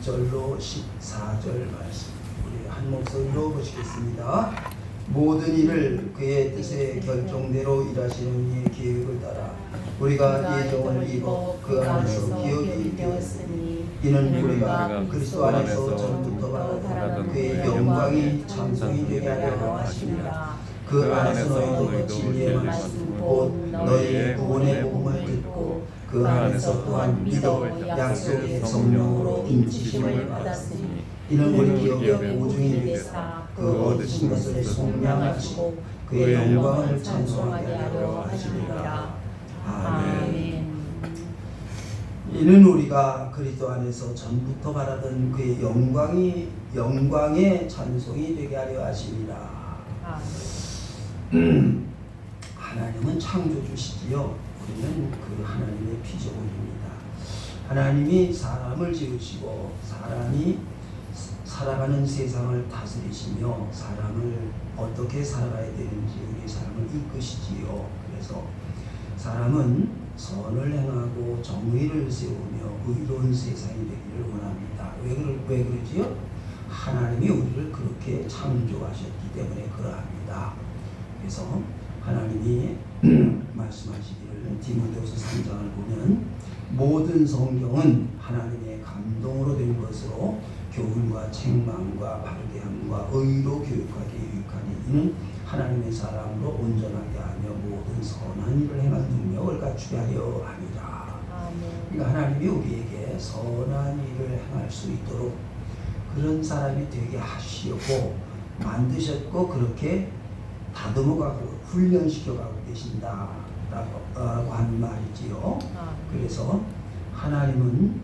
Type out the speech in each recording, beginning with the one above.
1절로 14절 말씀 우리 한 목소리로 보시겠습니다. 모든 일을 그의 뜻의 결정대로 일하시는 이의 계획을 따라 우리가 예정을 입어 그 안에서 기업이 되었으니 이는 우리가 그리스도 안에서 전부터 받았던 그의 영광이 찬송이 되게 하려 하십니다. 그 안에서 너희도 진리의 말씀 곧 너희의 구원의 복음을 듣고 그 안에서 또한 믿어 약속의 성령으로 인치심을 받았으니 이는 우리 기업의 보증이 되사 그 얻으신 것을 속량하시고 그의 영광을 찬송하게 하려 하십니다. 아멘. 이는 우리가 그리스도 안에서 전부터 바라던 그의 영광의 찬송이 되게 하려 하십니다. 하나님은 창조주시지요. 우리는 그 하나님의 피조물입니다. 하나님이 사람을 지으시고 사람이 살아가는 세상을 다스리시며 사람을 어떻게 살아가야 되는지 우리 사람을 이끄시지요. 그래서 사람은 선을 행하고 정의를 세우며 의로운 세상이 되기를 원합니다. 왜 그러지요? 하나님이 우리를 그렇게 창조하셨기 때문에 그러합니다. 그래서 하나님이 말씀하시기를 디모데후서 3장을 보면 모든 성경은 하나님의 감동으로 된 것으로 교훈과 책망과 바르게 함과 의로 교육하게 유익하니 이는 하나님의 사람으로 온전하게 하며 모든 선한 일을 행할 능력을 갖추게 하려 합니다. 그러니까 하나님이 우리에게 선한 일을 행할 수 있도록 그런 사람이 되게 하시고 만드셨고 그렇게 다듬어가고 훈련시켜가고 계신다라고 하는 말이지요. 그래서 하나님은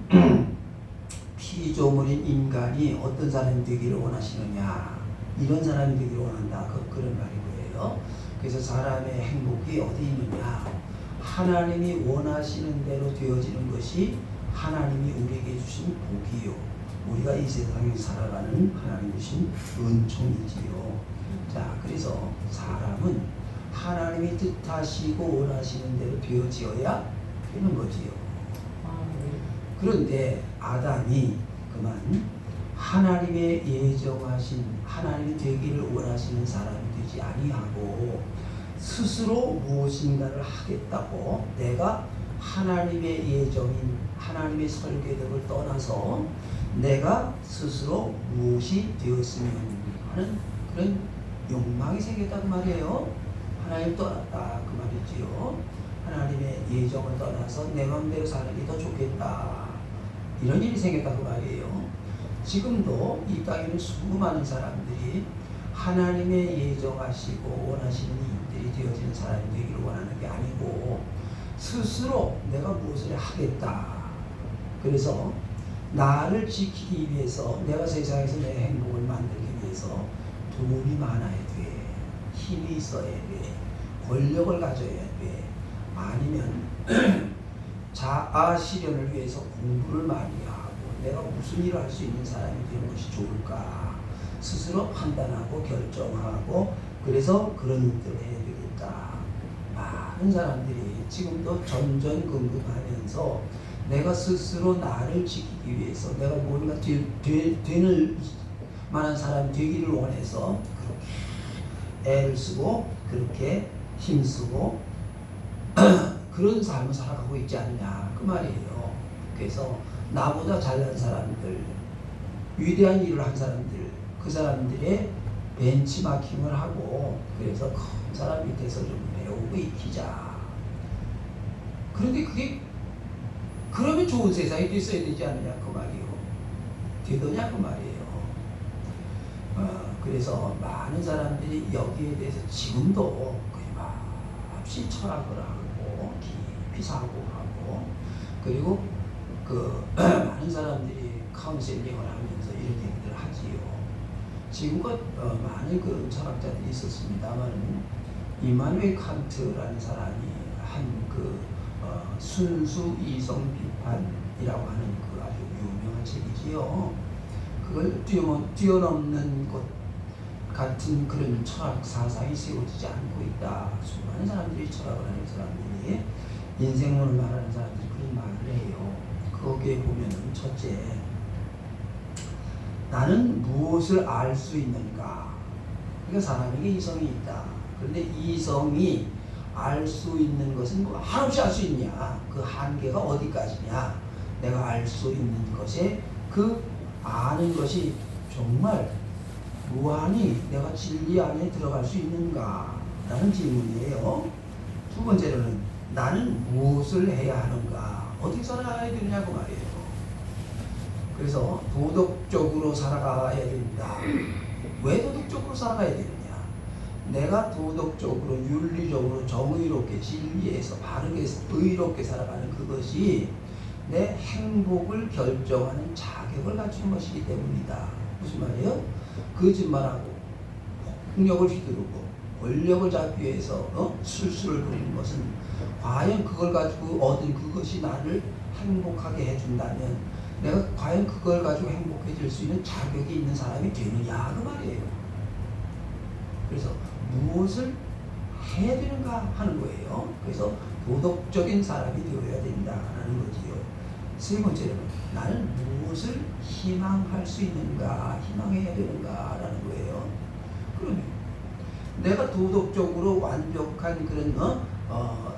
피조물인 인간이 어떤 사람이 되기를 원하시느냐, 이런 사람이 되기를 원한다, 그런 말이고요. 그래서 사람의 행복이 어디 있느냐, 하나님이 원하시는 대로 되어지는 것이 하나님이 우리에게 주신 복이요, 우리가 이 세상에 살아가는 하나님 주신 은총이지요. 자, 그래서 사람은 하나님이 뜻하시고 원하시는 대로 되어지어야 되는 거지요. 그런데 아담이 그만 하나님의 예정하신 하나님이 되기를 원하시는 사람이 되지 아니하고 스스로 무엇인가를 하겠다고 내가 하나님의 예정인 하나님의 설계대로 떠나서 내가 스스로 무엇이 되었으면 하는 그런 욕망이 생겼단 말이에요. 하나님 떠났다 그 말이지요. 하나님의 예정을 떠나서 내 마음대로 사는 게 더 좋겠다, 이런 일이 생겼다고 말이에요. 지금도 이 땅에는 수많은 사람들이 하나님의 예정하시고 원하시는 일들이 되어지는 사람이 되기를 원하는 게 아니고 스스로 내가 무엇을 하겠다, 그래서 나를 지키기 위해서 내가 세상에서 내 행복을 만들기 위해서 돈이 많아야 돼, 힘이 있어야 돼, 권력을 가져야 돼, 아니면 자아 실현을 위해서 공부를 많이 하고 내가 무슨 일을 할 수 있는 사람이 되는 것이 좋을까 스스로 판단하고 결정하고 그래서 그런 일들을 해야 되겠다. 많은 사람들이 지금도 전전긍긍하면서 내가 스스로 나를 지키기 위해서 내가 뭔가 되는 만한 사람이 되기를 원해서 그렇게 애를 쓰고 그렇게 힘쓰고 그런 삶을 살아가고 있지 않냐 그 말이에요. 그래서 나보다 잘난 사람들, 위대한 일을 한 사람들, 그 사람들의 벤치마킹을 하고 그래서 큰 사람 밑에서 좀 배우고 익히자. 그런데 그게 그러면 좋은 세상이 됐어야 되지 않느냐 그 말이에요. 되더냐 그 말이에요. 그래서 많은 사람들이 여기에 대해서 지금도 끊임없이 철학을 하고 깊이 사고하고 그리고 그 많은 사람들이 카운셀링을 하면서 이런 얘기들을 하지요. 지금껏 많은 그 철학자들이 있었습니다만 이마누엘 칸트라는 사람이 한 그 순수 이성 비판이라고 하는 그 아주 유명한 책이지요. 그걸 뛰어넘는 것 같은 그런 철학 사상이 세워지지 않고 있다. 수많은 사람들이 철학을 하는 사람들이 인생론을 말하는 사람들이 그런 말을 해요. 거기에 보면은 첫째 나는 무엇을 알 수 있는가? 그러니까 사람에게 이성이 있다. 그런데 이성이 알 수 있는 것은 뭐 한없이 알 수 있냐? 그 한계가 어디까지냐? 내가 알 수 있는 것에 그 아는 것이 정말 무한히 내가 진리 안에 들어갈 수 있는가? 라는 질문이에요. 두 번째로는 나는 무엇을 해야 하는가? 어떻게 살아가야 되느냐고 말이에요. 그래서 도덕적으로 살아가야 됩니다. 왜 도덕적으로 살아가야 되느냐? 내가 도덕적으로, 윤리적으로, 정의롭게, 진리에서 바르게, 의롭게 살아가는 그것이 내 행복을 결정하는 자격을 갖추는 것이기 때문이다. 무슨 말이에요? 거짓말하고 폭력을 휘두르고 권력을 잡기 위해서 술수를 부리는 것은 과연 그걸 가지고 얻은 그것이 나를 행복하게 해준다면 내가 과연 그걸 가지고 행복해질 수 있는 자격이 있는 사람이 되느냐 그 말이에요. 그래서 무엇을 해야 되는가 하는 거예요. 그래서 도덕적인 사람이 되어야 된다는 거지요. 세 번째로는 나는 무엇을 희망할 수 있는가, 희망해야 되는가라는 거예요. 그러면 내가 도덕적으로 완벽한 그런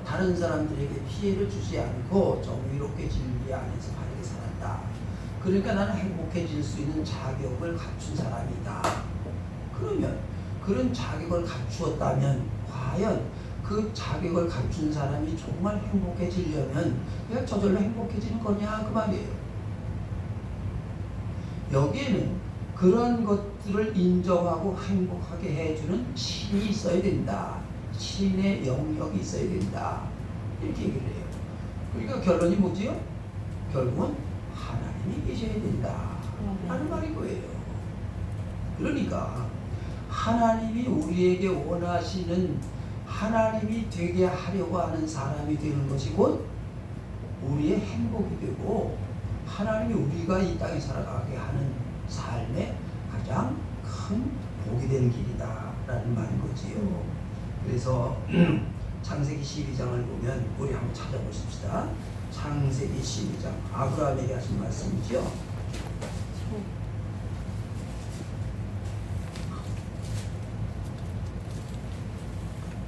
다른 사람들에게 피해를 주지 않고 정의롭게 진리 안에서 바르게 살았다. 그러니까 나는 행복해질 수 있는 자격을 갖춘 사람이다. 그러면 그런 자격을 갖추었다면 과연 그 자격을 갖춘 사람이 정말 행복해지려면 그냥 저절로 행복해지는 거냐 그 말이에요. 여기에는 그런 것들을 인정하고 행복하게 해주는 신이 있어야 된다. 신의 영역이 있어야 된다. 이렇게 얘기를 해요. 그러니까 결론이 뭐지요? 결국은 하나님이 계셔야 된다 하는 말인 거예요. 그러니까 하나님이 우리에게 원하시는 하나님이 되게 하려고 하는 사람이 되는 것이 곧 우리의 행복이 되고 하나님이 우리가 이 땅에 살아가게 하는 삶의 가장 큰 복이 되는 길이다 라는 말인 거지요. 그래서 창세기 12장을 보면 우리 한번 찾아보십시다. 창세기 12장 아브라함에게 하신 말씀이죠.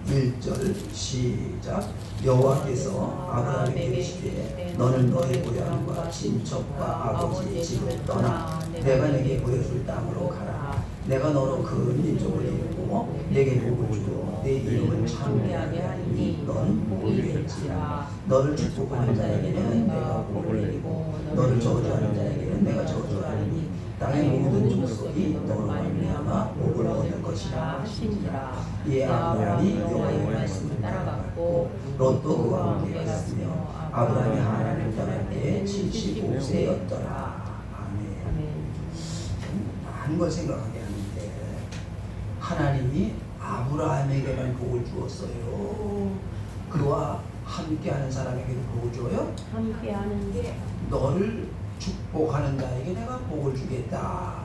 1절 시작. 여호와께서 아브라함에게 이르시되 너는 너의 고향과 친척과 아버지의 집을 떠나 내가 내게 보여줄 땅으로 가라. 내가 너로 큰 민족을 이루고 내게 복을 주고 내 이름을 창대하게 하리니 너는 복을 누릴지라. 너를 축복하는 자에게는 내가 복을 내리고 너를 저주하는 자에게는 내가 저주하리니 땅의 모든 족속이 너로 말미암아 복을 얻을 것이라 하시니라. 이에 아브라함이 여호와의 말씀을 따라갔고 롯도 그와 함께 갔으며 아브라함이 하나님을 떠날 때에 75세였더라. 아멘. 많은 걸 생각하게 하는데 하나님이 아브라함에게만 복을 주었어요. 그와 함께하는 사람에게도 복을 줘요? 함께하는 게 너를 축복하는 자에게 내가 복을 주겠다.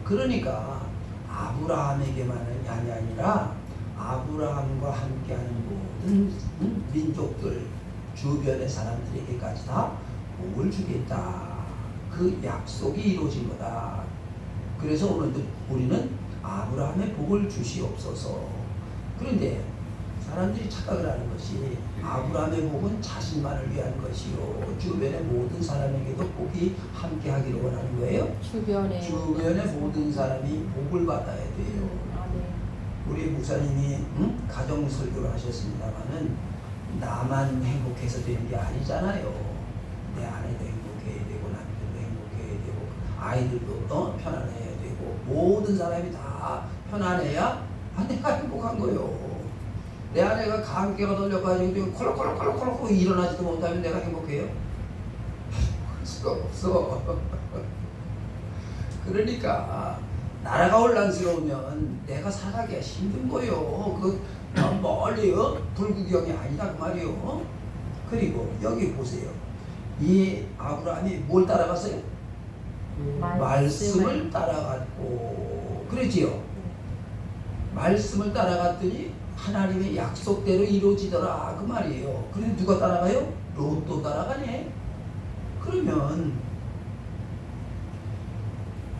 그러니까 아브라함에게만이 아니라 아브라함과 함께하는 모든 민족들 주변의 사람들에게까지 다 복을 주겠다. 그 약속이 이루어진 거다. 그래서 오늘도 우리는 아브라함의 복을 주시옵소서. 그런데 사람들이 착각을 하는 것이 아브라함의 복은 자신만을 위한 것이요 주변의 모든 사람에게도 복이 함께하기를 원하는 거예요. 주변의 모든 사람이 복을 받아야 돼요. 우리 목사님이 가정 설교를 하셨습니다만은 나만 행복해서 되는 게 아니잖아요. 내 아내도 행복해야 되고 남편도 행복해야 되고 아이들도 편안해야 되고 모든 사람이 다 편안해야 내가 행복한 거예요. 내 아내가 감기가 걸려가지고 콜록콜록콜록콜록 일어나지도 못하면 내가 행복해요? 할 수가 없어. 그러니까 나라가 혼란스러우면 내가 살아가기가 힘든 거요. 그 멀리 불구경이 아니다 그 말이요. 그리고 여기 보세요. 이 아브라함이 뭘 따라갔어요? 말씀을 따라갔고 그러지요. 말씀을 따라갔더니 하나님의 약속대로 이루어지더라 그 말이에요. 그런데 누가 따라가요? 롯도 따라가네. 그러면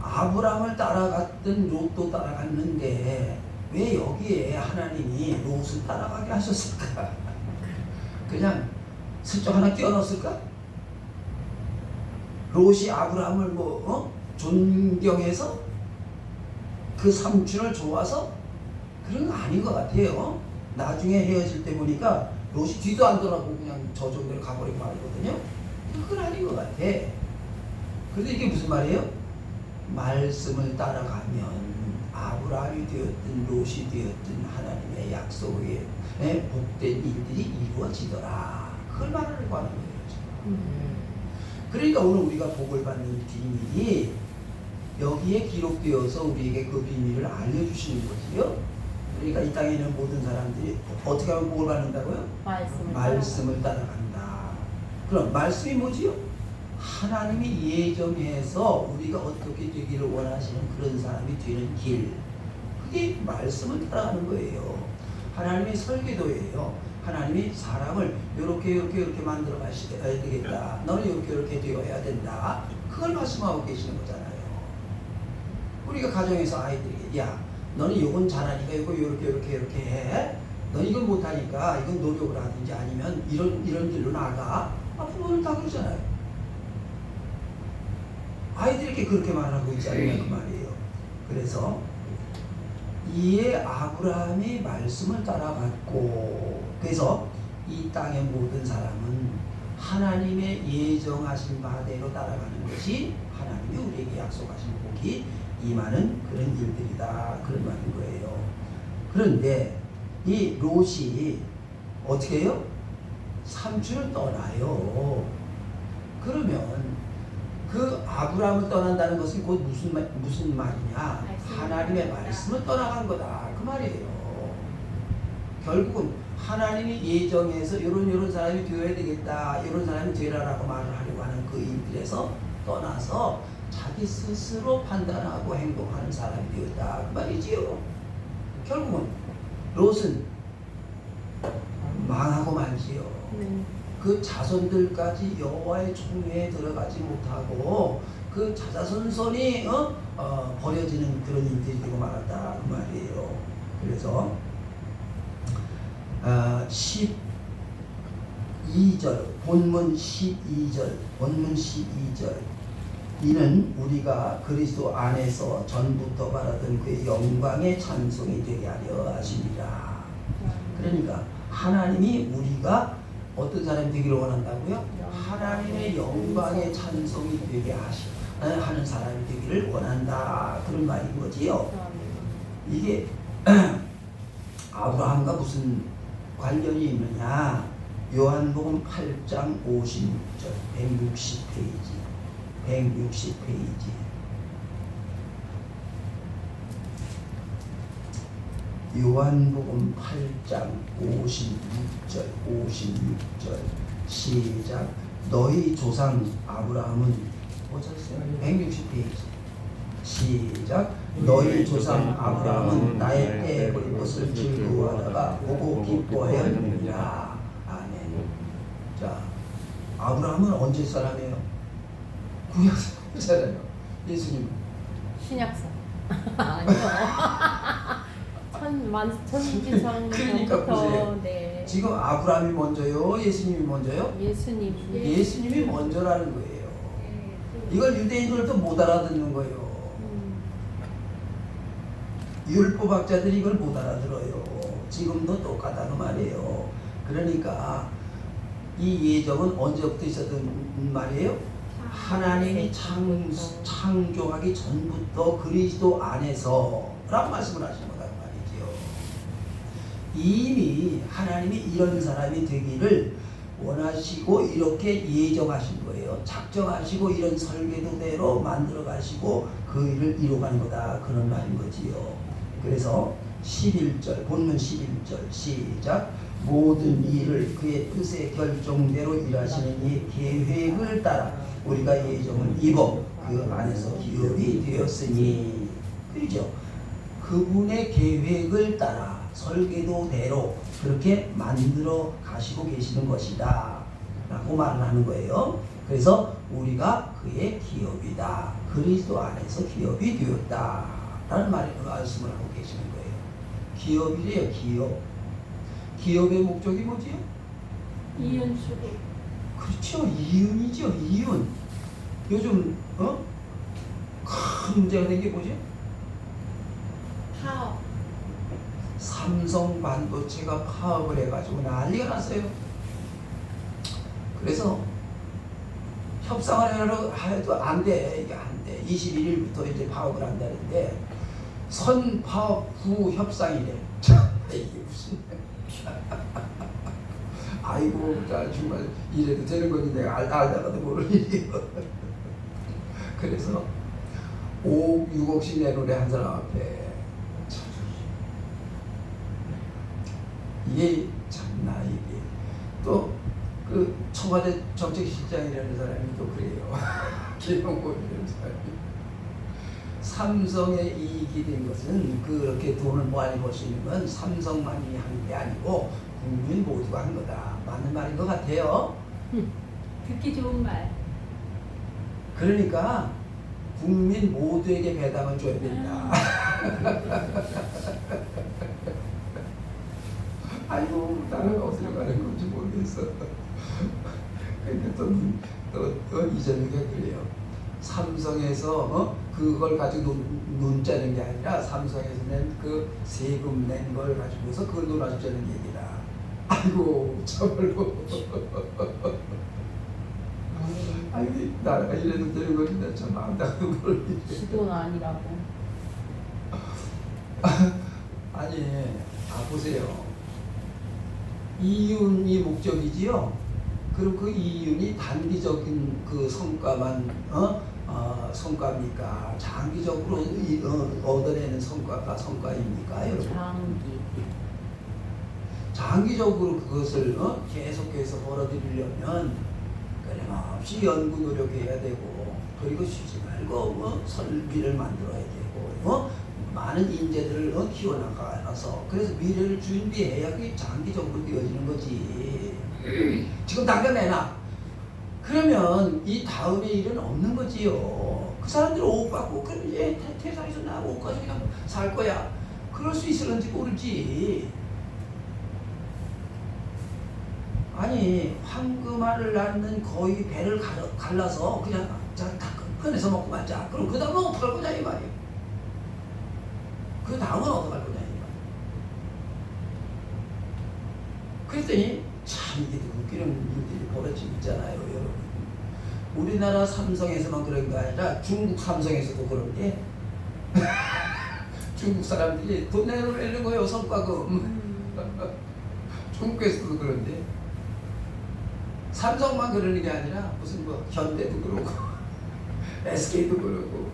아브라함을 따라갔던 롯도 따라갔는데 왜 여기에 하나님이 롯을 따라가게 하셨을까? 그냥 슬쩍 하나 끼워 넣었을까? 롯이 아브라함을 존경해서 그 삼촌을 좋아서 그런 거 아닌 것 같아요. 나중에 헤어질 때 보니까 롯이 뒤도 안 돌아보고 그냥 저쪽으로 가버리고 말이거든요. 그건 아닌 것 같아. 그런데 이게 무슨 말이에요? 말씀을 따라가면 아브라함이 되었든 롯이 되었든 하나님의 약속에 복된 일들이 이루어지더라. 그걸 말하려고 하는 거예요. 그러니까 오늘 우리가 복을 받는 비밀이 여기에 기록되어서 우리에게 그 비밀을 알려주시는 거지요. 그러니까 이 땅에 있는 모든 사람들이 어떻게 하면 복을 받는다고요? 말씀을 따라간다. 그럼 말씀이 뭐지요? 하나님이 예정해서 우리가 어떻게 되기를 원하시는 그런 사람이 되는 길, 그게 말씀을 따라가는 거예요. 하나님의 설계도예요. 하나님이 사람을 이렇게 만들어 가셔야 되겠다. 너는 이렇게 되어야 된다. 그걸 말씀하고 계시는 거잖아요. 우리가 가정에서 아이들에게 야 너는 요건 잘하니까 이렇게 해. 너는 이건 못하니까 이건 노력을 하든지 아니면 이런 길로 나가. 부모는 다 그러잖아요. 아이들에게 그렇게 말하고 있지 않냐 그 말이에요. 그래서 이에 아브라함이 말씀을 따라갔고, 그래서 이 땅의 모든 사람은 하나님의 예정하신 바대로 따라가는 것이 하나님이 우리에게 약속하신 복이 임하는 그런 일들이다, 그런 말인 거예요. 그런데 이 롯이 어떻게 해요? 삼촌을 떠나요. 그러면 그 아브라함을 떠난다는 것은 곧 무슨 말이냐? 하나님의 말씀을 떠나간 거다, 그 말이에요. 결국은 하나님이 예정해서 이런 사람이 되어야 되겠다, 이런 사람이 되라라고 말을 하려고 하는 그 일들에서 떠나서 자기 스스로 판단하고 행동하는 사람이 되었다, 그 말이지요. 결국은 롯은 망하고 말지요. 그 자손들까지 여호와의 총회에 들어가지 못하고 그 자자손손이 버려지는 그런 일들이 되고 말았다, 그 말이에요. 그래서 12절 본문 12절 이는 우리가 그리스도 안에서 전부터 바라던 그의 영광의 찬송이 되게 하려 하십니다. 그러니까 하나님이 우리가 어떤 사람이 되기를 원한다고요? 하나님의 영광의 찬송이 되게 하는 사람이 되기를 원한다, 그런 말인 거지요. 이게 아브라함과 무슨 관련이 있느냐? 요한복음 8장 56절 160페이지 요한복음 8장 56절 시작. 너희 조상 아브라함은 보셨어요? 160페이지 시작. 너희 조상 아브라함은 나의 때에 볼 것을 즐거워하다가 보고 기뻐하였느니라. 아멘. 자, 아브라함은 언제 사람이에요? 구약 사람이잖아요. 예수님 신약사 아니요. 천지창조부터. 그러니까 보세요. 네. 지금 아브라함이 먼저요, 예수님이 먼저요? 예수님이 먼저라는 거예요. 이걸 유대인들도 못 알아듣는 거예요. 율법학자들이 이걸 못 알아들어요. 지금도 똑같다는 말이에요. 그러니까 이 예정은 언제부터 있었던 말이에요? 하나님이 창조하기 전부터 그리스도 안에서 라고 말씀을 하시는 거다, 말이죠. 이미 하나님이 이런 사람이 되기를 원하시고 이렇게 예정하신 거예요. 작정하시고 이런 설계도대로 만들어 가시고 그 일을 이루어가는 거다, 그런 말인 거지요. 그래서 11절 본문 11절 시작. 모든 일을 그의 뜻의 결정대로 일하시는 이 계획을 따라 우리가 예정을 입어 그 안에서 기업이 되었으니, 그렇죠? 그분의 계획을 따라 설계도대로 그렇게 만들어 가시고 계시는 것이다 라고 말을 하는 거예요. 그래서 우리가 그의 기업이다. 그리스도 안에서 기업이 되었다. 라는 말씀을 하고 계시는 거예요. 기업이래요. 기업. 기업의 목적이 뭐지요? 이윤 수급. 그렇죠. 이윤이죠. 이윤. 요즘 큰 문제가 된 게 뭐죠? 파업. 삼성 반도체가 파업을 해가지고 난리가 났어요. 그래서 협상을 해도 안 돼. 이게 안 돼. 21일부터 이제 파업을 한다는데 선파업 후 협상이래. 참, 이게 무슨 아이고 정말 이래도 되는 건지 내가 알다가도 모를 일이에요. 그래서 5억 6억씩 내놓으래 한 사람 앞에. 참, 이게 참나 이게 또 그 청와대 정책실장이라는 사람이 또 그래요. 김용곤이라는 사람이 삼성의 이익이 된 것은 그렇게 돈을 많이 벌 수 있는 건 삼성만이 한 게 아니고 국민 모두가 한 거다. 맞는 말인 것 같아요. 듣기 좋은 말. 그러니까 국민 모두에게 배당을 줘야 된다. 아이고 나라가 어디로 가는 건지 모르겠어. 근데 또 이전에 그래요. 삼성에서 그걸 가지고 논자는 게 아니라 삼성에서 낸 그 세금 낸 걸 가지고서 그걸 놀아주자는 얘기다. 아이고 저걸로. 아이고 나라가 이래도 되는 건데 참 안타까운 걸. 지도는 아니라고. 아니 보세요. 이윤이 목적이지요. 그럼 그 이윤이 단기적인 그 성과만 성과입니까? 장기적으로 얻어내는 성과가 성과입니까, 여러분? 장기적으로 그것을 계속해서 벌어들이려면 끊임없이 연구 노력해야 되고, 그리고 쉬지 말고 설비를 만들어야 되고, 많은 인재들을 키워나가서 그래서 미래를 준비해야 그게 장기적으로 되어지는 거지. 지금 당장 내놔. 그러면 이 다음에 일은 없는 거지요. 그 사람들 옷 받고 그럼 얘 퇴사해서 나 옷 가지고 그냥 살 거야. 그럴 수 있을런지 모르지. 아니 황금알을 낳는 거의 배를 갈라서 그냥 다 꺼내서 먹고 말자. 그럼 그 다음은 어떡할 거냐 이 말이에요. 그 다음은 어떡할 거냐 이 말. 그랬더니 참 이게 웃기는 일들이 벌어지고 있잖아요, 여러분. 우리나라 삼성에서만 그런 게 아니라 중국 삼성에서도 그런데 중국 사람들이 돈 내놓는 거예요, 성과금. 중국에서도 그런데 삼성만 그러는 게 아니라 무슨 뭐 현대도 그러고 SK도 그러고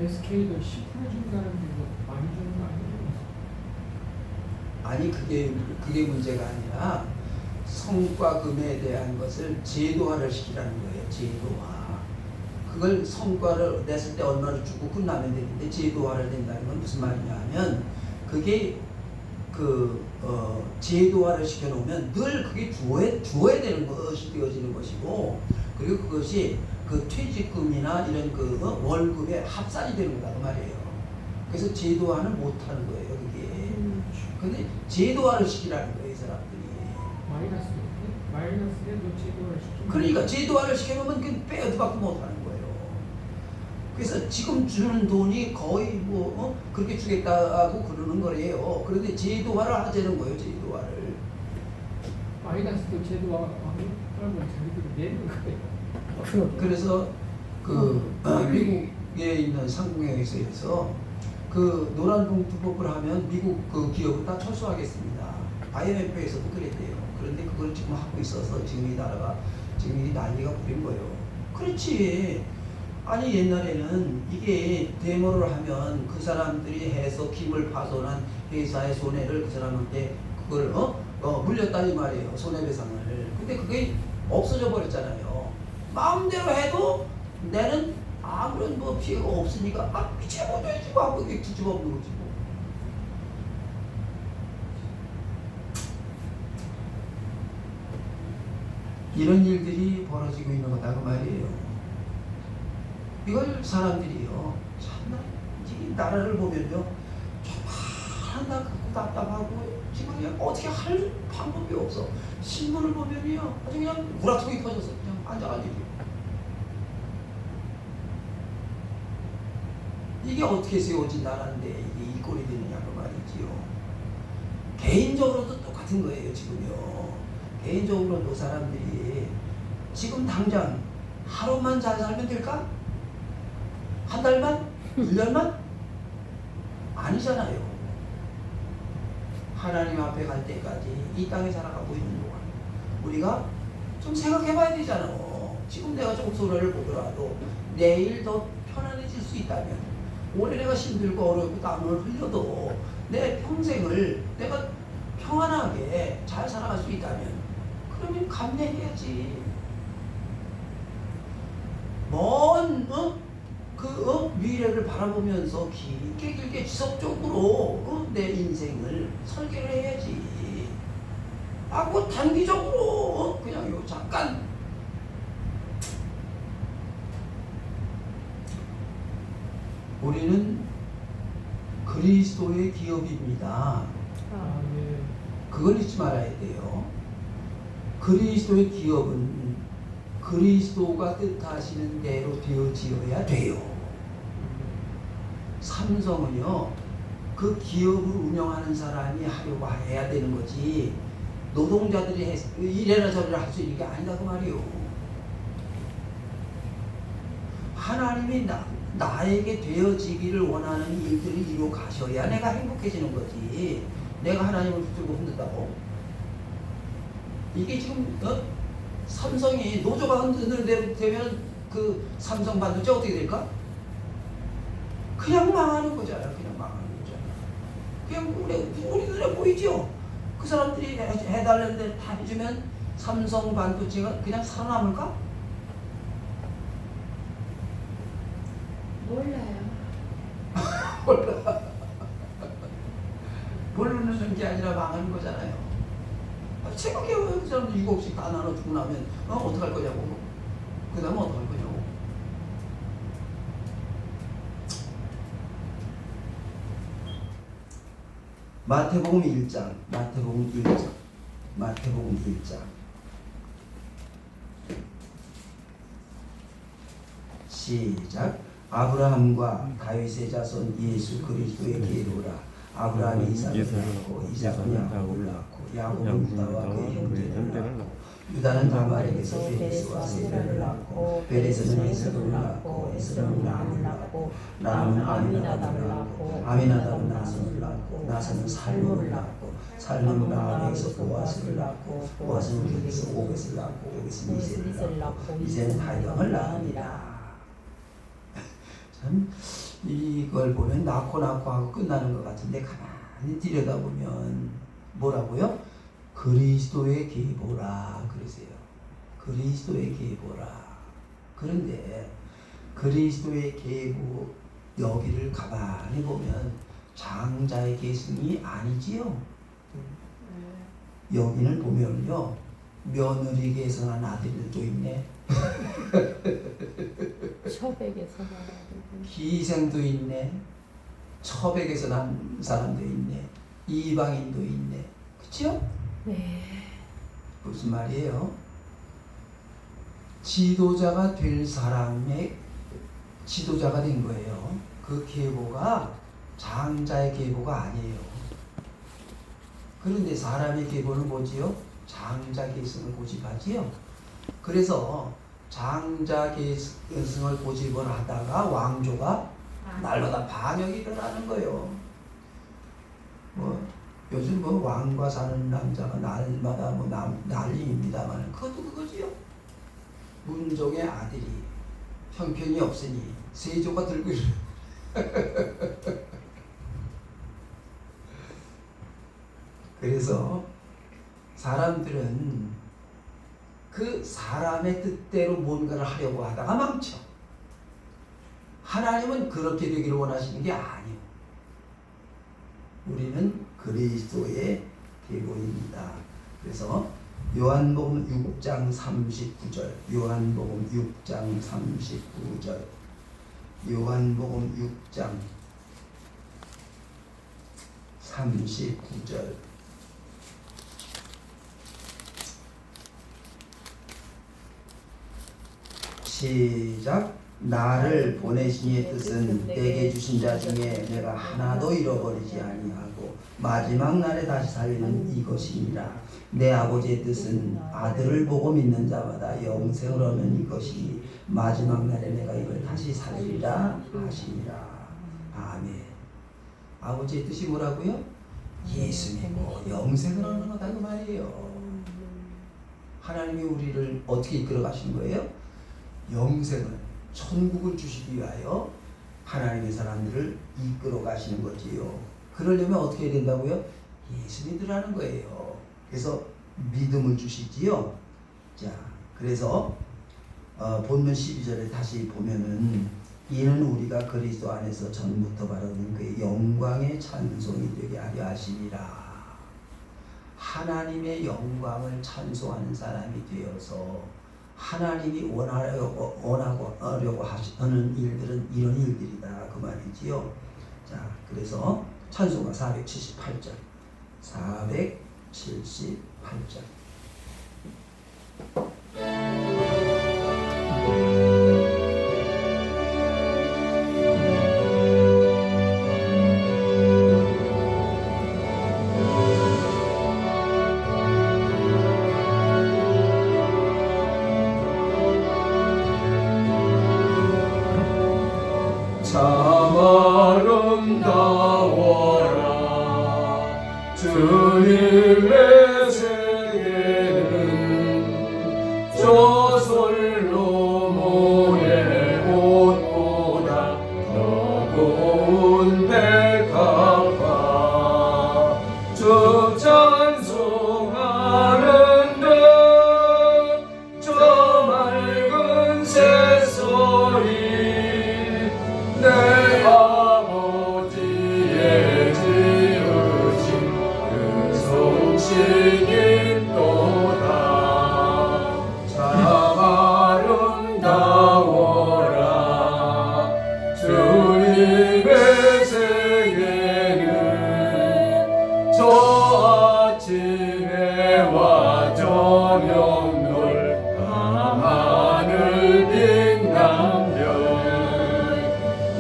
SK도 10% 준다는 게 많이 주는 거 아니에요? 아니 그게 문제가 아니라 성과금에 대한 것을 제도화를 시키라는 거예요. 제도화. 그걸 성과를 냈을 때 얼마를 주고 끝나면 되는데 제도화를 된다는 건 무슨 말이냐 하면 그게 제도화를 시켜놓으면 늘 그게 주어야 되는 것이 되어지는 것이고, 그리고 그것이 그 퇴직금이나 이런 그 월급에 합산이 되는 거다 그 말이에요. 그래서 제도화는 못하는 거예요 그게. 근데 제도화를 시키라는 거예요 이 사람들이. 마이너스에도 제도를 시키면 그러니까 제도화를 시켜놓으면 그 빼어도 받고 못하는 거예요. 그래서 지금 주는 돈이 거의 그렇게 주겠다고 그러는 거래요. 그런데 제도화를 하자는 거예요. 제도화를. 마이너스도 제도하면 자기들이 내는 거예요. 그래서 미국에 있는 상공회의소에서 그 노란봉투법을 하면 미국 그 기업을 다 철수하겠습니다. IMF에서도 그랬대요. 그런데 그걸 지금 하고 있어서 지금 이 나라가 지금 이 난리가 부린 거예요. 그렇지. 아니 옛날에는 이게 데모를 하면 그 사람들이 해서 기물 파손한 회사의 손해를 그 사람한테 그걸 물렸다 이 말이에요. 손해배상을. 근데 그게 없어져 버렸잖아요. 마음대로 해도 내는 아무런 피해가 없으니까 미쳐버려야지 하고 이게 뒤집어 엎는 거지 뭐. 이런 일들이 벌어지고 있는 거다 그 말이에요. 이걸 사람들이요 참나 이 나라를 보면요 정말 답답하고 지금 그냥 어떻게 할 방법이 없어. 신문을 보면요 아주 그냥 우라통이 터져서 그냥 앉아가지고 이게 어떻게 세워진 나라인데 이게 이 꼴이 되느냐 그 말이지요. 개인적으로도 똑같은 거예요 지금요. 개인적으로도 사람들이 지금 당장 하루만 잘 살면 될까? 한 달만? 1년만? 아니잖아요. 하나님 앞에 갈 때까지 이 땅에 살아가고 있는 동안 우리가 좀 생각해 봐야 되잖아. 지금 내가 좀 손해를 보더라도 내일 더 편안해질 수 있다면 올해 내가 힘들고 어렵고 땀을 흘려도 내 평생을 내가 평안하게 잘 살아갈 수 있다면 그러면 감내해야지. 먼 미래를 바라보면서 길게 지속적으로 내 인생을 설계를 해야지. 뭐 단기적으로 그냥 요 잠깐 우리는 그리스도의 기업입니다. 아멘. 그걸 잊지 말아야 돼요. 그리스도의 기업은 그리스도가 뜻하시는 대로 되어지어야 돼요. 삼성은요 그 기업을 운영하는 사람이 하려고 해야 되는 거지 노동자들이 이래라 저래라 할 수 있는 게 아니다 그 말이에요. 하나님이 나에게 되어지기를 원하는 일들을 이루어 가셔야 내가 행복해지는 거지. 내가 하나님을 붙들고 흔든다고 이게 지금 삼성이 노조가 흔들리는 대로 되면 그 삼성 반도체 어떻게 될까? 그냥 망하는 거잖아요. 그냥 망하는 거잖아요. 그냥 우리 눈에 보이죠? 그 사람들이 해달라는 대로 다 해주면 삼성 반도체가 그냥 살아남을까? 몰라요. 몰라. 모르는 게 아니라 망하는 거잖아요. 생각해요. 그 사람들 7씩 다 나눠주고 나면 어떡할 거냐고. 그 다음에 어떡할 거냐고. 마태복음 1장 시작. 아브라함과 다윗의 자손 예수 그리스도의 계보라. 아브라함이 이삭을 낳고 이삭은 야곱을 낳고 야곱은 유다와 그의 형제를 낳고 유다는 다말에게서 베레스와 세라를 낳고 베레스는 에스를 낳고 에스는 람을 낳고 람은 아미나답을 낳고 아미나답은 나선을 낳고 나선은 살므를 낳고 살므는 라합에게서 보아스를 낳고 보아스는 루에게서 오벳을 낳고 오벳은 이새를 낳고 이새는 다윗왕을 낳으니라. 참 이걸 보면 낳고 하고 끝나는 것 같은데 가만히 들여다보면 뭐라고요? 그리스도의 계보라 그러세요. 그리스도의 계보라. 그런데 그리스도의 계보 여기를 가만히 보면 장자의 계승이 아니지요. 여기를 보면요 며느리 계승한 아들들도 있네. 처백에서 나가고 기생도 있네. 처백에서 난 사람도 있네. 이방인도 있네. 그쵸? 네. 무슨 말이에요? 지도자가 될 사람의 지도자가 된 거예요. 그 계보가 장자의 계보가 아니에요. 그런데 사람의 계보는 뭐지요? 장자 계승을 고집하지요. 그래서 장자 계승을 고집을 하다가 왕조가 날마다 반역이 일어나는 거예요. 요즘 왕과 사는 남자가 날마다 난리입니다만 그것도 그거지요. 문종의 아들이 형편이 없으니 세조가 들고 그래서 사람들은 그 사람의 뜻대로 뭔가를 하려고 하다가 망쳐. 하나님은 그렇게 되기를 원하시는 게 아니에요. 우리는 그리스도의 계보입니다. 그래서 요한복음 6장 39절. 요한복음 6장 39절. 요한복음 6장 39절. 시작. 나를 보내시니의 뜻은 내게 주신 자 중에 내가 하나도 잃어버리지 아니하고 마지막 날에 다시 살리는 이것이니라. 내 아버지의 뜻은 아들을 보고 믿는 자마다 영생을 얻는 이것이니 마지막 날에 내가 이걸 다시 살리리라 하시니라. 아멘. 아버지의 뜻이 뭐라고요? 예수 믿고 영생을 얻는 거다 그 말이에요. 하나님이 우리를 어떻게 이끌어 가시는 거예요? 영생을, 천국을 주시기 위하여 하나님의 사람들을 이끌어 가시는 거지요. 그러려면 어떻게 해야 된다고요? 예수 믿으라는 거예요. 그래서 믿음을 주시지요. 자, 그래서 본문 12절에 다시 보면은 이는 우리가 그리스도 안에서 전부터 바라는 그의 영광의 찬송이 되게 하려 하시니라. 하나님의 찬송하는 사람이 되어서 하나님이 원하고 하는 일들은 이런 일들이다 그 말이지요. 자, 그래서 찬송가 478절. 478절. 참 아름다워라 주님의 세계는 저솔로 모의 옷보다 더 고운 백합화 주 찬송하는데 저 맑은 새소리 내 아버지의 지으신 그 성식이 또다. 참 아름다워라 주님의 세계는 저 아침에와 저녁놀 밤하늘 빛난 별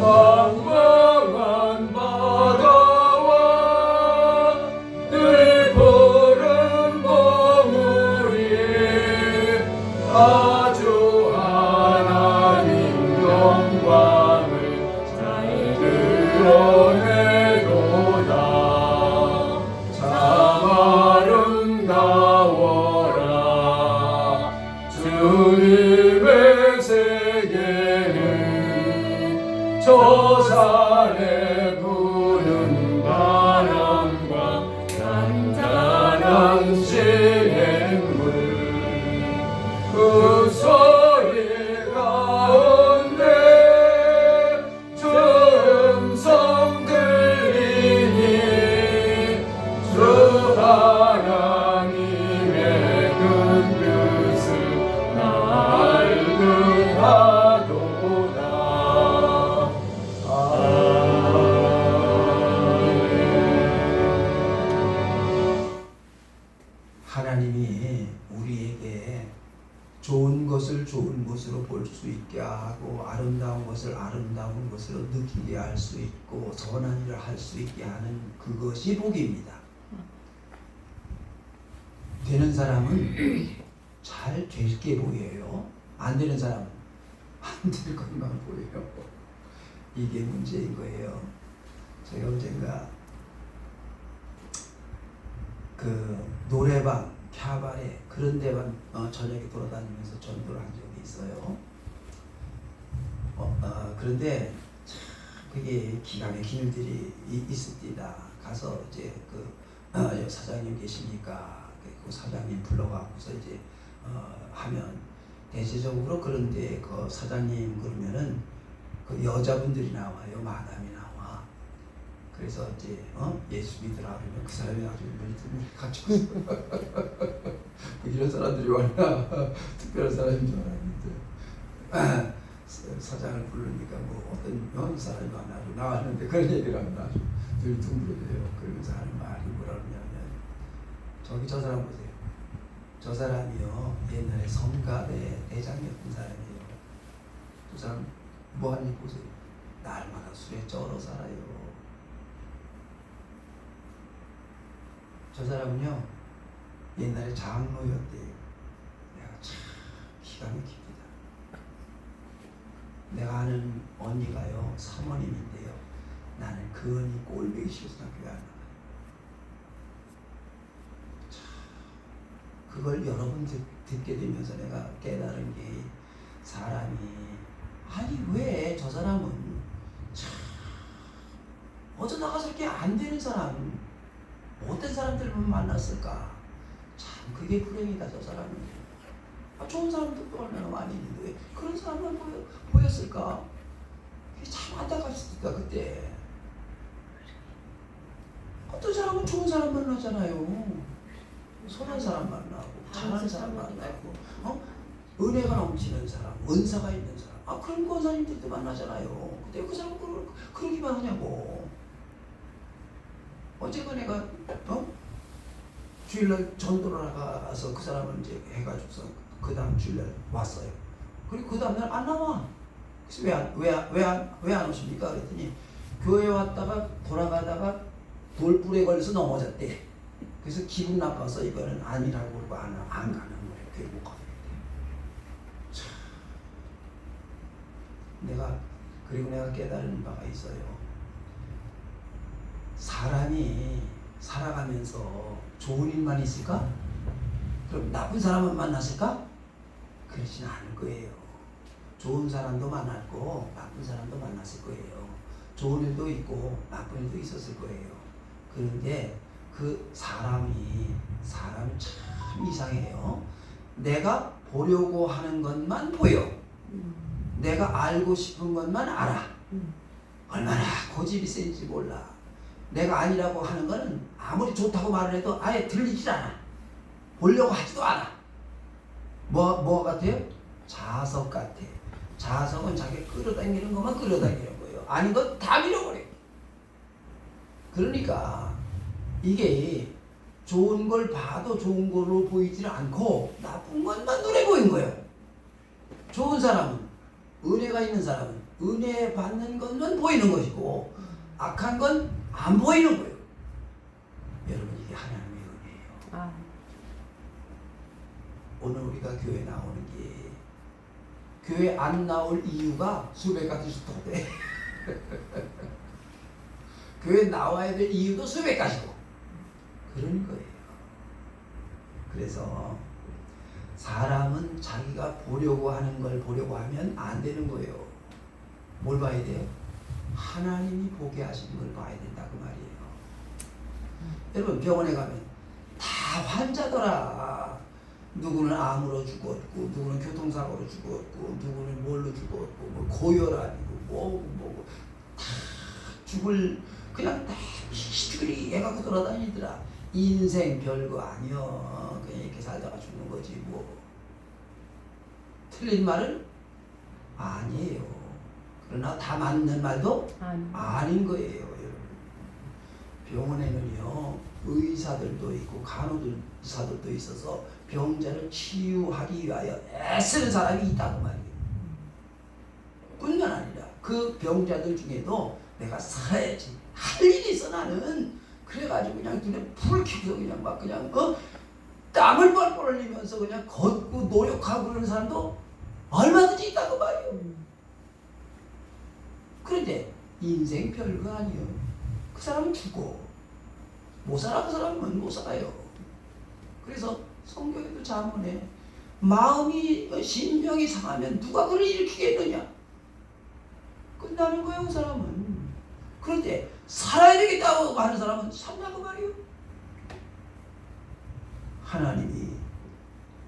망망한 바다와 늘 푸른 봉우리 아주 하나님 영광을 잘 드러내도다. 참 아름다워라 주님의 세계는 저 산에 부는 바람과 단단한 시냇물 그 소리 가운데 주 음성 들리니 주 하나님의 큰 뜻을 알듯하도다. 하나님이 우리에게 좋은 것을 좋은 것으로 볼 수 있게 하고 아름다운 것을 아름다운 것으로 느끼게 할 수 있고 선한 일을 할 수 있게 하는 그것이 복입니다. 되는 사람은 잘 될 게 보여요. 안 되는 사람은 안 될 것만 보여요. 이게 문제인 거예요. 제가 언젠가 그 노래방, 캬바레 그런 데만 저녁에 돌아다니면서 전도를 한 적이 있어요. 그런데 참 그게 기가 막힌 일들이 있습니다. 가서 이제 사장님 계시니까 그 사장님 불러가고서 이제 하면 대체적으로 그런데 그 사장님 그러면은 그 여자분들이 나와요. 마담이 나와. 그래서 이제 예수 믿으라 그러면 그 사람이 아주 눈이 갖추고 있어. 이런 사람들이 얼마나 특별한 사람인 줄 알았는데 사장을 부르니까 뭐 어떤 사람이 만나고 나왔는데 그런 얘기를 하면 아주 늘 둥그러져요. 그러면서 하는 말이 뭐라 그러냐면 저기 저 사람 보세요. 저 사람이요 옛날에 성가대 대장이었던 사람이에요. 저 사람 뭐하니 보세요. 날마다 술에 쩔어 살아요. 저 사람은요 옛날에 장로였대요. 내가 참 기가 막힙니다. 내가 아는 언니가요 사모님인데요. 나는 그 언니 꼴보기 싫어서 교회 안 나가요. 그걸 여러 번 듣게 되면서 내가 깨달은 게 사람이 아니 왜 저 사람은 참 어쩌다가 저렇게 안 되는 사람 못된 사람들만 만났을까? 참 그게 불행이다. 저 사람은 좋은 사람도 얼마나 많이 있는데 그런 사람만 보였을까? 그게 참 안타깝습니다. 그때 어떤 사람은 좋은 사람 만나잖아요. 선한 사람 만나고 잘하는 사람 만나고 은혜가 넘치는 사람, 은사가 있는 사람 그런 권사님들도 만나잖아요. 근데 그 사람은 그러기만 하냐고. 어제가 내가 주일날 전도를 나가서 그 사람을 이제 해가지고서 그 다음 주일날 왔어요. 그리고 그 다음날 안 나와. 그래서 왜 안 오십니까? 그랬더니 교회 왔다가 돌아가다가 돌불에 걸려서 넘어졌대. 그래서 기분 나빠서 이거는 아니라고 그러고 안 가는 거예요. 교회 못 가게 됐대. 내가 깨달은 바가 있어요. 사람이 살아가면서 좋은 일만 있을까? 그럼 나쁜 사람만 만났을까? 그렇지는 않을 거예요. 좋은 사람도 만났고 나쁜 사람도 만났을 거예요. 좋은 일도 있고 나쁜 일도 있었을 거예요. 그런데 그 사람이 참 이상해요. 내가 보려고 하는 것만 보여. 내가 알고 싶은 것만 알아. 얼마나 고집이 센지 몰라. 내가 아니라고 하는 거는 아무리 좋다고 말을 해도 아예 들리질 않아. 보려고 하지도 않아. 뭐 같아요? 자석 같아. 자석은 자기 끌어당기는 것만 끌어당기는 거예요. 아닌 건 다 밀어버려요. 그러니까 이게 좋은 걸 봐도 좋은 걸로 보이질 않고 나쁜 것만 눈에 보이는 거예요. 좋은 사람은, 은혜가 있는 사람은 은혜 받는 것만 보이는 것이고 악한 건 안 보이는 거예요. 여러분 이게 하나님의 은혜예요. 오늘 우리가 교회 나오는 게 교회 안 나올 이유가 수백 가지씩 더 돼. 교회 나와야 될 이유도 수백 가지고 그런 거예요. 그래서 사람은 자기가 보려고 하는 걸 보려고 하면 안 되는 거예요. 뭘 봐야 돼요? 하나님이 보게 하시는 걸 봐야 된다 그 말이에요. 여러분 병원에 가면 다 환자더라. 누구는 암으로 죽었고 누구는 교통사고로 죽었고 누구는 뭘로 죽었고 뭐 고혈압이고 뭐고 다 죽을 그냥 다 시시그리 해갖고 돌아다니더라. 인생 별거 아니여. 그냥 이렇게 살다가 죽는 거지 뭐. 틀린 말은 아니에요. 그러나 다 맞는 말도 아닌 거예요. 여러분. 병원에는요 의사들도 있고 간호사들도 있어서 병자를 치유하기 위하여 애쓰는 사람이 있다고 말이에요. 뿐만 아니라 그 병자들 중에도 내가 살아야지 할 일이 있어 나는. 그래가지고 그냥 눈에 불을 켜서 그냥 막 그냥 땀을 뻘뻘 흘리면서 그냥 걷고 노력하고 그러는 사람도 얼마든지 있다고 말이에요. 그런데 인생 별거 아니에요. 그 사람은 죽어. 못 살아. 그 사람은 못 살아요. 그래서 성경에도 자문해 마음이 신명이 상하면 누가 그를 일으키겠느냐. 끝나는 거예요. 그 사람은. 그런데 살아야 되겠다고 하는 사람은 산다고 말이에요. 하나님이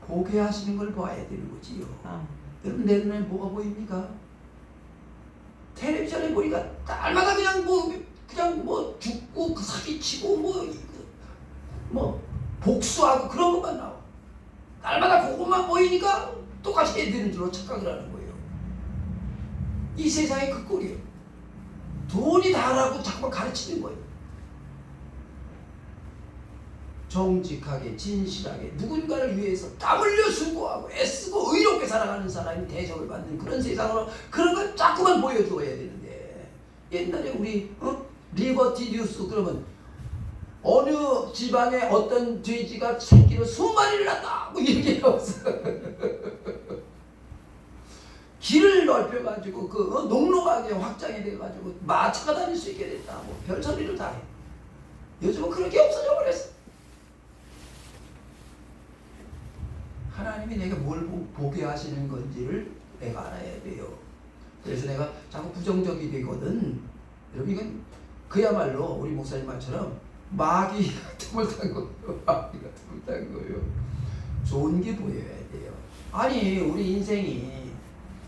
보게 하시는 걸 봐야 되는 거지요. 여러분 내 눈에 뭐가 보입니까? 텔레비전에 보니까 날마다 그냥 뭐 그냥 뭐 죽고 사기치고 뭐 복수하고 그런 것만 나와. 날마다 그것만 보이니까 똑같이 애들인 줄로 착각을 하는 거예요. 이 세상의 그 꼴이에요. 돈이 다라고 자꾸 가르치는 거예요. 정직하게 진실하게 누군가를 위해서 땀 흘려 수고하고 애쓰고 의롭게 살아가는 사람이 대접을 받는 그런 세상으로 그런 걸 자꾸만 보여줘야 되는데, 옛날에 우리 리버티 뉴스 그러면 어느 지방에 어떤 돼지가 새끼를 20마리를 낳았다 뭐 이렇게 나왔어. 길을 넓혀가지고 농로하게 확장이 돼가지고 마차가 다닐 수 있게 됐다 뭐 별소리를 다 해. 요즘은 그런 게 없어져 버렸어. 하나님이 내가 뭘 보게 하시는 건지를 내가 알아야 돼요. 그래서 내가 자꾸 부정적이 되거든. 여러분 이건 그야말로 우리 목사님 말처럼 마귀 같은 걸 탄 거예요. 마귀 같은 걸 탄 거예요. 좋은 게 보여야 돼요. 아니 우리 인생이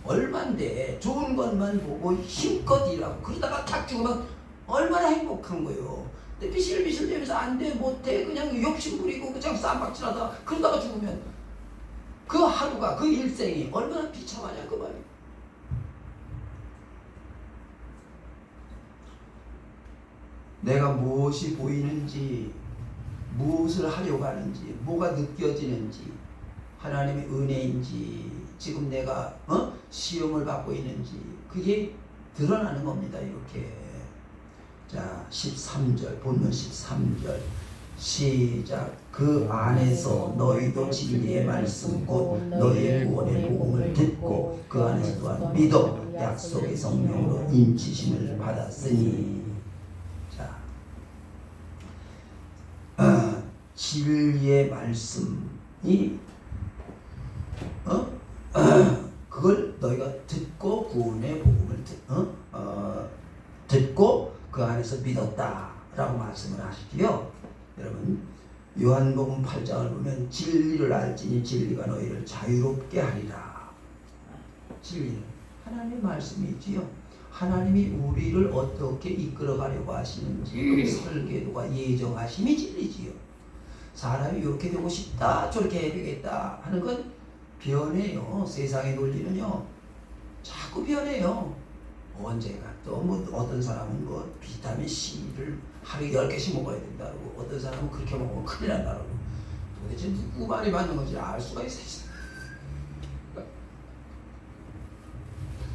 얼만데 좋은 것만 보고 힘껏 일하고 그러다가 탁 죽으면 얼마나 행복한 거예요. 근데 비실비실 대면서 안 돼 못해 그냥 욕심 부리고 그냥 쌈박질하다 그러다가 죽으면 그 하루가 그 일생이 얼마나 비참하냐 그 말이에요. 내가 무엇이 보이는지 무엇을 하려고 하는지 뭐가 느껴지는지 하나님의 은혜인지 지금 내가 시험을 받고 있는지 그게 드러나는 겁니다. 이렇게. 자 13절 본문 13절 시작. 그 안에서 너희도 진리의 말씀 곧 너희의 구원의 복음을 듣고 그 안에서 또한 믿어 약속의 성령으로 인치심을 받았으니. 자 진리의 말씀이 그걸 너희가 듣고 구원의 복음을 듣고 그 안에서 믿었다라고 말씀을 하시지요. 여러분 요한복음 8장을 보면 진리를 알지니 진리가 너희를 자유롭게 하리라. 진리는 하나님의 말씀이지요. 하나님이 우리를 어떻게 이끌어가려고 하시는지 그 설계도가 예정하심이 진리지요. 사람이 이렇게 되고 싶다 저렇게 해야 되겠다 하는 건 변해요. 세상의 논리는요 자꾸 변해요. 언제가 또 뭐 어떤 사람은 뭐 비타민 C를 하루에 10개씩 먹어야 된다고, 어떤 사람은 그렇게 먹으면 큰일 난다고. 도대체 누구 말이 맞는 건지 알 수가 있어요.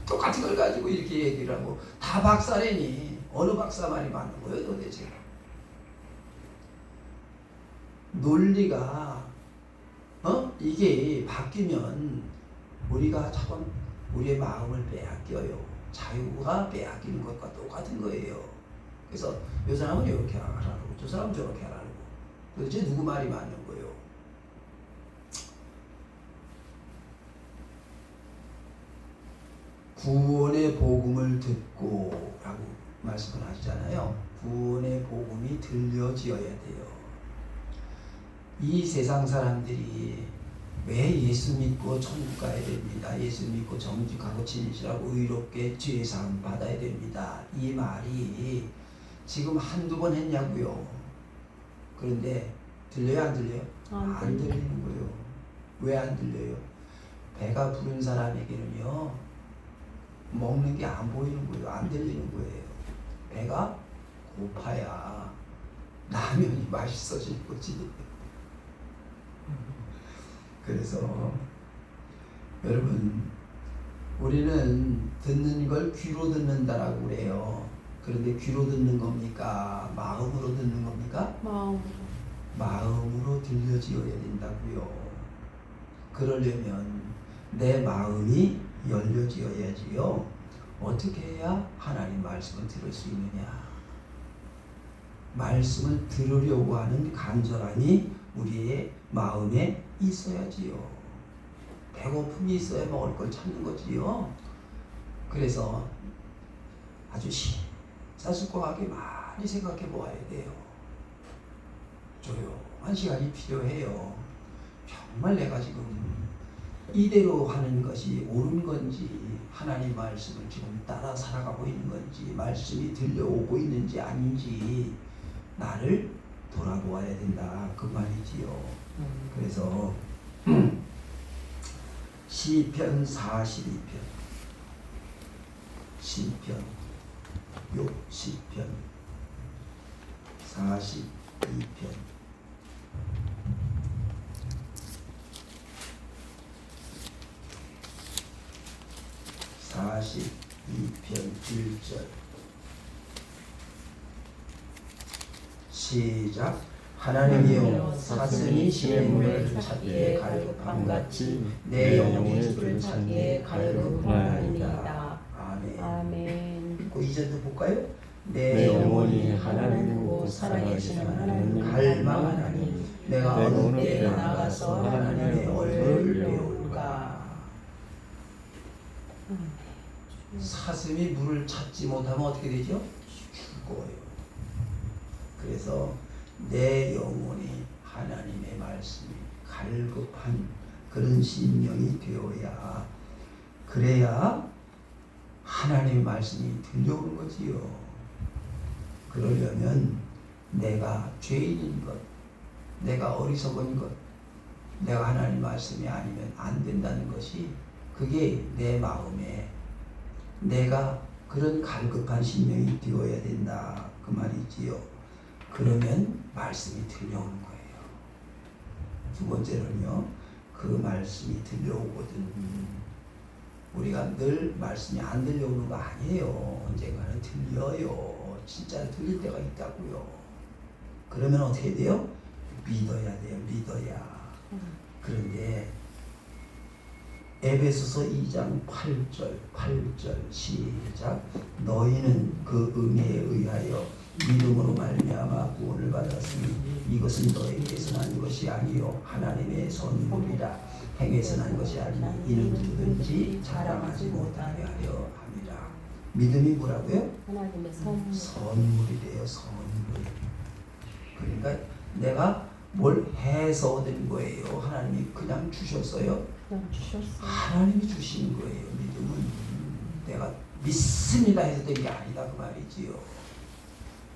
똑같은 걸 가지고 이렇게 얘기를 하고 다 박사래니 어느 박사 말이 맞는 거예요 도대체. 논리가 이게 바뀌면 우리가 자꾸 우리의 마음을 빼앗겨요. 자유가 빼앗기는 것과 똑같은 거예요. 그래서 이 사람은 이렇게 하라고 저 사람은 저렇게 하라고. 도대체 누구 말이 맞는 거예요? 구원의 복음을 듣고 라고 말씀을 하시잖아요. 구원의 복음이 들려지어야 돼요. 이 세상 사람들이 왜 예수 믿고 천국 가야 됩니다. 예수 믿고 정직하고 진실하고 의롭게 죄사함 받아야 됩니다. 이 말이 지금 한두 번 했냐고요. 그런데 들려요 안 들려요? 안 들리는 거예요. 왜 안 들려요? 배가 부른 사람에게는요 먹는 게 안 보이는 거예요. 안 들리는 거예요. 배가 고파야 라면이 맛있어질 거지. 그래서 여러분 우리는 듣는 걸 귀로 듣는다라고 그래요. 그런데 귀로 듣는 겁니까? 마음으로 듣는 겁니까? 마음으로 들려지어야 된다고요. 그러려면 내 마음이 열려지어야지요. 어떻게 해야 하나님 말씀을 들을 수 있느냐? 말씀을 들으려고 하는 간절함이 우리의 마음에 있어야지요. 배고픔이 있어야 먹을 걸 찾는 거지요. 그래서 아주 심사숙고하게 많이 생각해 보아야 돼요. 조용한 시간이 필요해요. 정말 내가 지금 이대로 하는 것이 옳은 건지, 하나님 말씀을 지금 따라 살아가고 있는 건지, 말씀이 들려오고 있는지 아닌지 나를 돌아보아야 된다 그 말이지요. 그래서 시편 42편, 시편 60편, 42편, 42편 1절 시작. 하나님이여 사슴이 시냇물을 찾기에 갈급함같이 내 영혼이 주를 찾기에 갈급하나이다. 아멘. 아멘. 그 이절도 볼까요? 내 영혼이 하나님을 보고 살아계시는 하나님을 갈망하나니 내가 어느 때 나가서 하나님의 얼굴을 배울까. 사슴이 물을 찾지 못하면 어떻게 되죠? 죽어요. 그래서 내 영혼이 하나님의 말씀이 갈급한 그런 심령이 되어야, 그래야 하나님의 말씀이 들려오는 거지요. 그러려면 내가 죄인인 것, 내가 어리석은 것, 내가 하나님 말씀이 아니면 안 된다는 것이, 그게 내 마음에 내가 그런 갈급한 심령이 되어야 된다 그 말이지요. 그러면 말씀이 들려오는 거예요. 두 번째로는요, 그 말씀이 들려오거든. 우리가 늘 말씀이 안 들려오는 거 아니에요. 언젠가는 들려요. 진짜 들릴 때가 있다고요. 그러면 어떻게 돼요? 믿어야 돼요. 믿어야. 그런데 에베소서 2장 8절 시작. 너희는 그 은혜에 의하여 믿음으로 말미암아 구원을 받았으니 이것은 너에게서 난 것이 아니요 하나님의 선물이라. 행해서 난 것이 아니니 이는 누구든지 자랑하지 못하게 하려 함이라. 믿음이 뭐라고요? 하나님의 선물. 선물이래요. 선물. 그러니까 내가 뭘 해서 얻은 거예요? 하나님이 그냥 주셨어요? 그냥 주셨어요. 하나님이 주신 거예요. 믿음은 내가 믿습니다 해서 된 게 아니다 그 말이지요.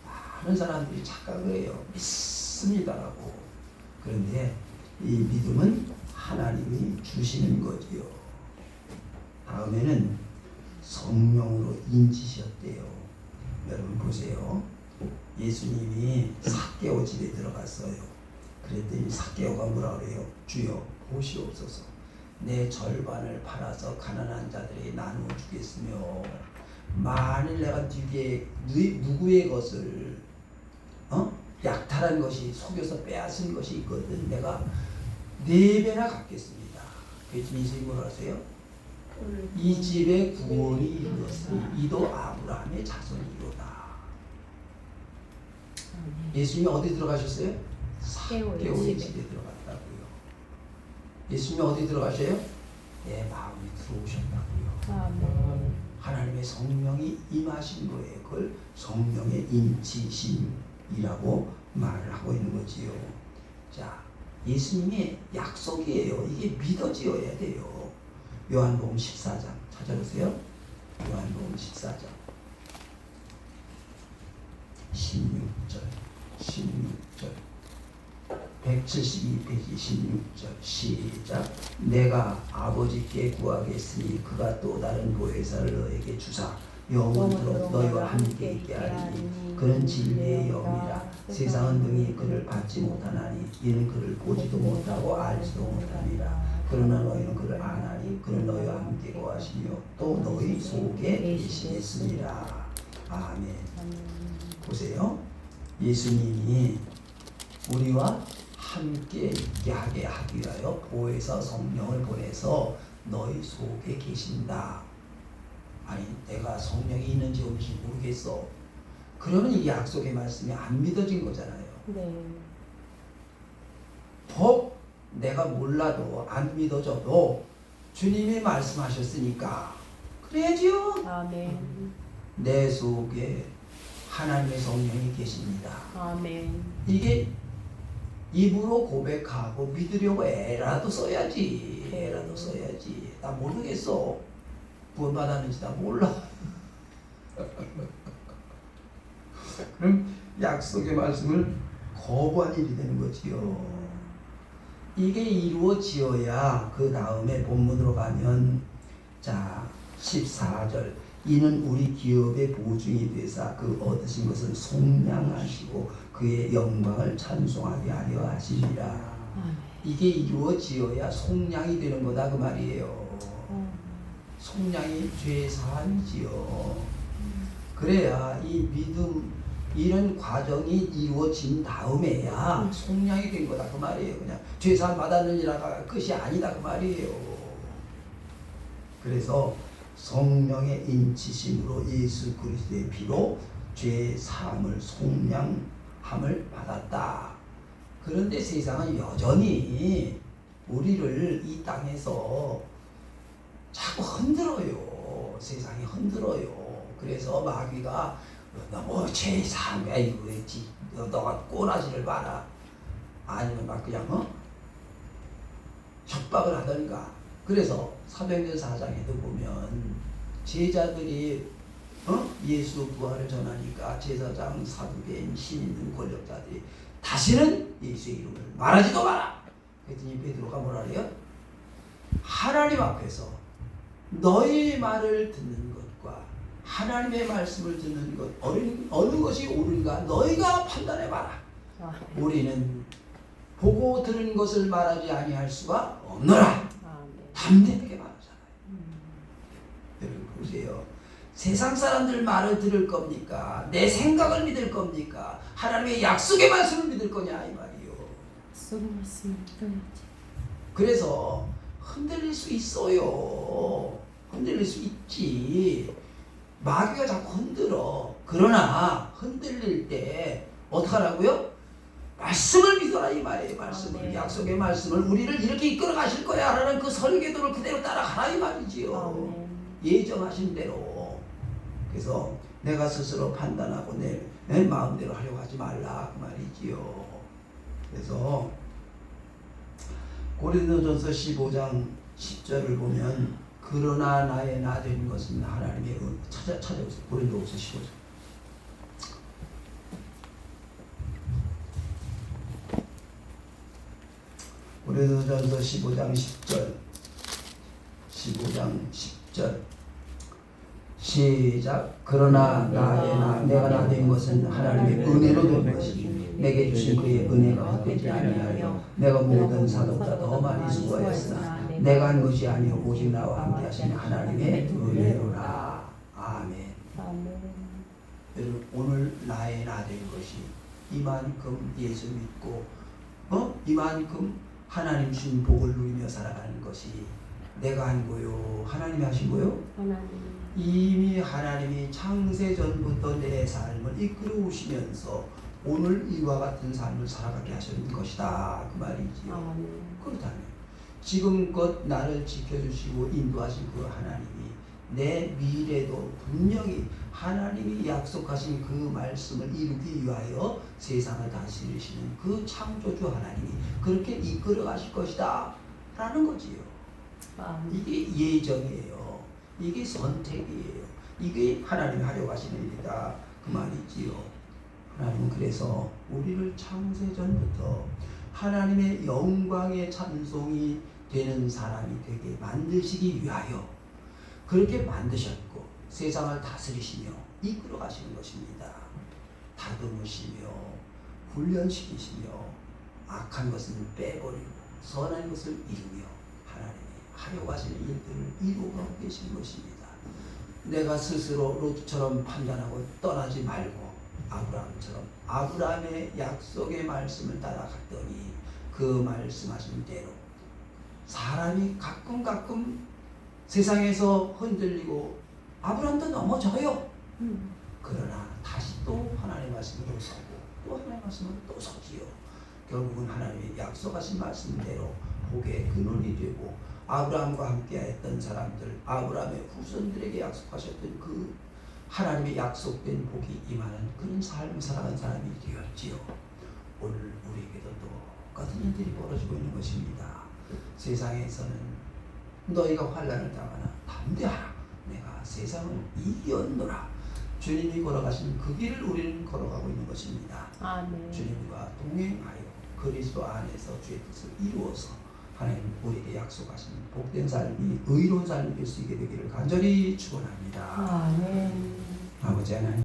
많은 사람들이 착각을 해요. 믿습니다라고. 그런데 이 믿음은 하나님이 주시는 거지요. 다음에는 성령으로 인치셨대요. 여러분 보세요. 예수님이 삭개오 집에 들어갔어요. 그랬더니 삭개오가 뭐라 그래요? 주여 보시옵소서. 내 절반을 팔아서 가난한 자들에게 나누어 주겠으며, 만일 내가 누구의 것을 약탈한 것이, 속여서 빼앗은 것이 있거든, 내가 4배나 갚겠습니다. 그래서 예수님이 뭐라 하세요? 이 집에 구원이 이르렀으니 이도 아브라함의 자손이로다. 예수님이 어디 들어가셨어요? 삭개오의 집에 들어갔다고요. 예수님이 어디 들어가셔요? 내 마음에 들어오셨다고요. 아멘. 하나님의 성령이 임하신 거예요. 그걸 성령의 인치심이라고 말을 하고 있는 거지요. 자, 예수님의 약속이에요. 이게 믿어지어야 돼요. 요한복음 14장 찾아보세요. 요한복음 14장 16절 172페이지 16절 시작. 내가 아버지께 구하겠으니 그가 또 다른 보혜사를 너에게 주사 영원토록 너희와 함께 있게 하리니 그는 진리의 영이라. 세상은 능히 그를 받지 못하나니 이는 그를 보지도 못하고 알지도 못하니라. 그러나 너희는 그를 아나니 그는 너희와 함께 거하시며 또 너희 속에 계시겠습니다. 아멘. 보세요. 예수님이 우리와 함께 있게 하게 하기 위하여 보혜사 성령을 보내서 너희 속에 계신다. 아니, 내가 성령이 있는지 없는지 모르겠어. 그러면 이 약속의 말씀이 안 믿어진 거잖아요. 네. 법 내가 몰라도 안 믿어져도 주님이 말씀하셨으니까 그래야지요. 아멘. 내 속에 하나님의 성령이 계십니다. 아멘. 이게 입으로 고백하고 믿으려고 애라도 써야지. 애라도 써야지. 나 모르겠어. 구원받았는지 나 몰라. 그럼 약속의 말씀을 거부한 일이 되는 거지요. 이게 이루어지어야 그 다음에 본문으로 가면 자 14절 이는 우리 기업의 보증이 되사 그 얻으신 것을 속량하시고 그의 영광을 찬송하게 하려 하시리라. 이게 이루어지어야 속량이 되는 거다 그 말이에요. 속량이 죄 사함이지요. 그래야 이 믿음 이런 과정이 이루어진 다음에야 속량이 된 거다 그 말이에요. 그냥 죄 사함 받았느니라가 끝이 아니다 그 말이에요. 그래서 성령의 인치심으로 예수 그리스도의 피로 죄 사함을 속량함을 받았다. 그런데 세상은 여전히 우리를 이 땅에서 자꾸 흔들어요. 세상이 흔들어요. 그래서 마귀가 너무 죄 사함 이거 했지. 너가 꼬라지를 마라. 아니면 막 그냥 협박을 하던가. 그래서 사도행전 4장에도 보면 제자들이 예수 부활을 전하니까 제사장, 사두개인, 신인 권력자들이 다시는 예수의 이름을 말하지도 마라. 그랬더니 베드로가 뭐라 그래요? 하나님 앞에서 너의 말을 듣는 것과 하나님의 말씀을 듣는 것 어느 것이 옳은가 너희가 판단해봐라. 우리는 보고 들은 것을 말하지 아니할 수가 없노라. 담대하게 말하잖아요. 여러분 보세요. 세상 사람들 말을 들을 겁니까? 내 생각을 믿을 겁니까? 하나님의 약속의 말씀을 믿을 거냐 이 말이요. 약속의 말씀을 믿어야지. 그래서 흔들릴 수 있어요. 흔들릴 수 있지. 마귀가 자꾸 흔들어. 그러나 흔들릴 때 어떡하라고요? 말씀을 믿어라 이 말이에요. 말씀을. 네. 약속의 말씀을 우리를 이렇게 이끌어 가실 거야 라는 그 설계도를 그대로 따라가라 이 말이지요. 예정하신 대로. 그래서 내가 스스로 판단하고 내 마음대로 하려고 하지 말라 그 말이지요. 그래서 고린도전서 15장 10절을 보면 그러나 나의 나 된 것은 하나님의 찾아보세요. 고린도전서 15장. 고린도전서 15장 10절. 15장 10절. 시작. 그러나 내가 나 된 것은 하나님의 은혜로 된 것이 내게 주신 그의 은혜가 헛되지 아니하여 내가 모든 사도보다 더 많이 수고하였으나 내가 한 것이 아니요 오직 나와 함께 하신 하나님의 은혜로라. 아멘. 여러분 오늘 나의 나 된 것이 이만큼 예수 믿고 이만큼 하나님 주신 복을 누리며 살아가는 것이 내가 한 거요 하나님이 하신 거요? 하나님. 이미 하나님이 창세 전부터 내 삶을 이끌어 오시면서 오늘 이와 같은 삶을 살아가게 하시는 것이다 그 말이지요. 그렇다면 지금껏 나를 지켜주시고 인도하신 그 하나님이 내 미래도 분명히 하나님이 약속하신 그 말씀을 이루기 위하여 세상을 다스리시는 그 창조주 하나님이 그렇게 이끌어 가실 것이다 라는 거지요. 이게 예정이에요. 이게 선택이에요. 이게 하나님이 하려고 하시는 일이다 그 말이지요. 하나님은 그래서 우리를 창세 전부터 하나님의 영광의 찬송이 되는 사람이 되게 만드시기 위하여 그렇게 만드셨고 세상을 다스리시며 이끌어 가시는 것입니다. 다듬으시며 훈련시키시며 악한 것은 빼버리고 선한 것을 이루며 하나님이 하려고 하시는 일들을 이루어 계신 것입니다. 내가 스스로 롯처럼 판단하고 떠나지 말고 아브라함처럼 아브라함의 약속의 말씀을 따라갔더니 그 말씀하신 대로 사람이 가끔 세상에서 흔들리고 아브라함도 넘어져요. 그러나 다시 또 하나님의 말씀으로 서고 또 하나님의 말씀으로 또 서지요. 결국은 하나님의 약속하신 말씀대로 복의 근원이 되고 아브라함과 함께했던 사람들 아브라함의 후손들에게 약속하셨던 그 하나님의 약속된 복이 임하는 그런 삶을 살아간 사람이 되었지요. 오늘 우리에게도 또 똑같은 일들이 벌어지고 있는 것입니다. 세상에서는 너희가 환난을 당하나 담대하라. 내가 세상을 이겼노라. 주님이 걸어가신 그 길을 우리는 걸어가고 있는 것입니다. 아멘. 주님과 동행하여 그리스도 안에서 주의 뜻을 이루어서 하나님 우리에게 약속하신 복된 삶이 의로운 삶이 될 수 있게 되기를 간절히 축원합니다. 아멘. 아버지 하나님